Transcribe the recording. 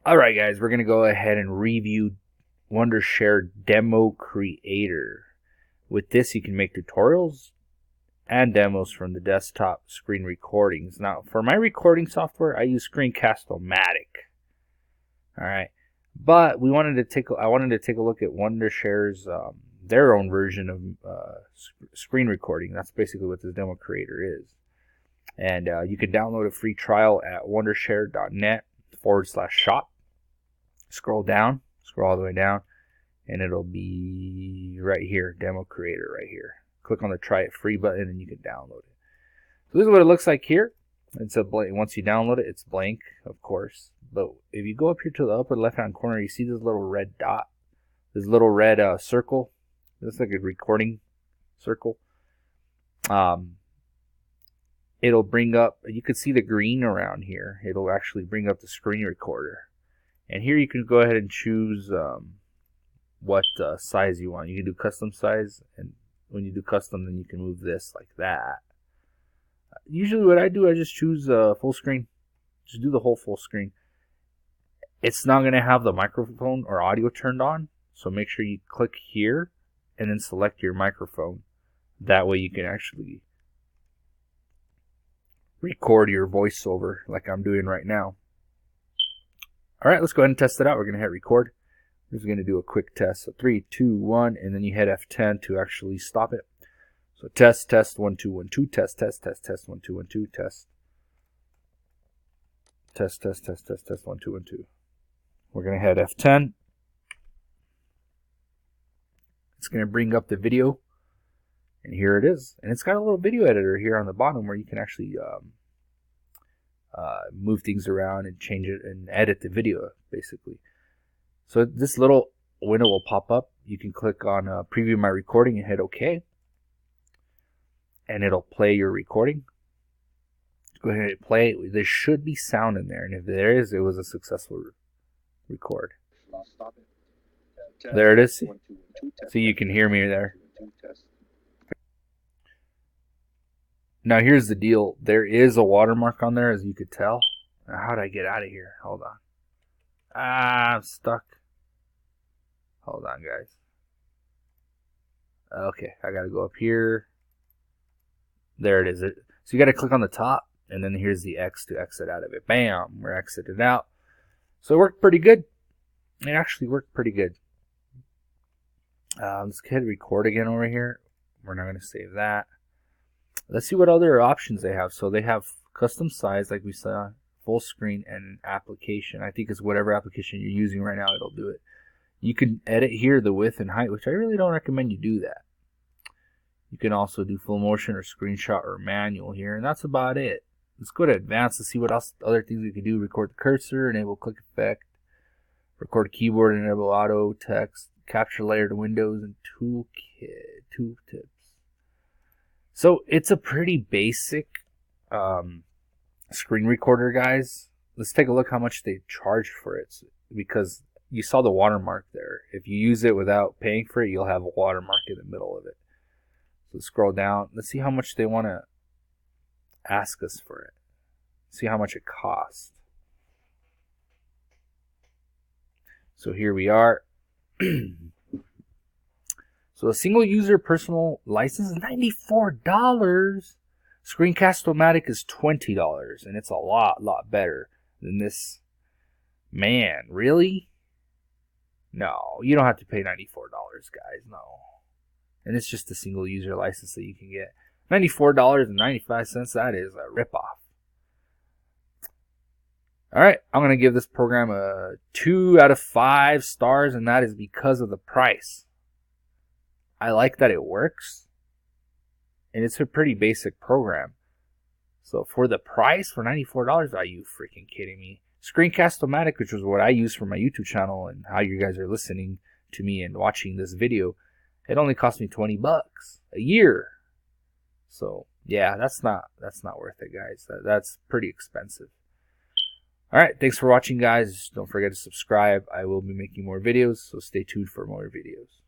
Alright guys, we're going to go ahead and review Wondershare Demo Creator. With this you can make tutorials and demos from the desktop screen recordings. Now for my recording software I use Screencast-O-Matic. Alright, but I wanted to take a look at Wondershare's their own version of screen recording. That's basically what this Demo Creator is. And you can download a free trial at wondershare.net/shop. Scroll all the way down, and it'll be right here, Demo Creator right here. Click on the Try It Free button and you can download it. So this is what it looks like here. It's a blank. Once you download it, it's blank, of course. But if you go up here to the upper left-hand corner, you see this little red dot, this little red circle. It looks like a recording circle. It'll bring up, you can see the green around here. It'll actually bring up the screen recorder. And here you can go ahead and choose what size you want. You can do custom size, and when you do custom, then you can move this like that. Usually what I do, I just choose full screen. Just do the whole full screen. It's not going to have the microphone or audio turned on, so make sure you click here and then select your microphone. That way you can actually record your voiceover like I'm doing right now. Alright, let's go ahead and test it out. We're going to hit record. We're just going to do a quick test. So 3, 2, 1, and then you hit F10 to actually stop it. So test, 1, 2, 1, 2, test, 1, 2, 1, 2, test. Test, 1, 2, 1, 2. We're going to hit F10. It's going to bring up the video. And here it is. And it's got a little video editor here on the bottom where you can actually move things around and change it and edit the video, basically. So this little window will pop up. You can click on preview my recording and hit OK. And it'll play your recording. Go ahead and play. There should be sound in there. And if there is, it was a successful record. There it is. See, you can hear me there. Now here's the deal. There is a watermark on there, as you could tell. Now, how did I get out of here? Hold on. I'm stuck. Hold on, guys. Okay, I gotta go up here. There it is. So you gotta click on the top, and then here's the X to exit out of it. Bam! We're exited out. So it worked pretty good. It actually worked pretty good. Let's hit record again over here. We're not gonna save that. Let's see what other options they have. So they have custom size, like we saw, full screen, and application. I think it's whatever application you're using right now, it'll do it. You can edit here the width and height, which I really don't recommend you do that. You can also do full motion or screenshot or manual here, and that's about it. Let's go to advanced to see what else other things we can do. Record the cursor, enable click effect, record keyboard, enable auto text, capture layer to windows, and tooltips. So it's a pretty basic screen recorder, guys. Let's take a look how much they charge for it, because you saw the watermark there. If you use it without paying for it, you'll have a watermark in the middle of it. So scroll down. Let's see how much they want to ask us for it. See how much it costs. So here we are. So a single user personal license is $94. Screencast-O-Matic is $20, and it's a lot better than this. Man, really? No, you don't have to pay $94, guys. No. And it's just a single user license that you can get. $94.95, that is a ripoff. Alright, I'm going to give this program a 2 out of 5 stars, and that is because of the price. I like that it works, and it's a pretty basic program. So for the price, for $94, are you freaking kidding me? Screencast-O-Matic, which was what I use for my YouTube channel and how you guys are listening to me and watching this video, it only cost me $20 a year. So yeah, that's not worth it, guys. That's pretty expensive. Alright, thanks for watching, guys. Don't forget to subscribe. I will be making more videos, so stay tuned for more videos.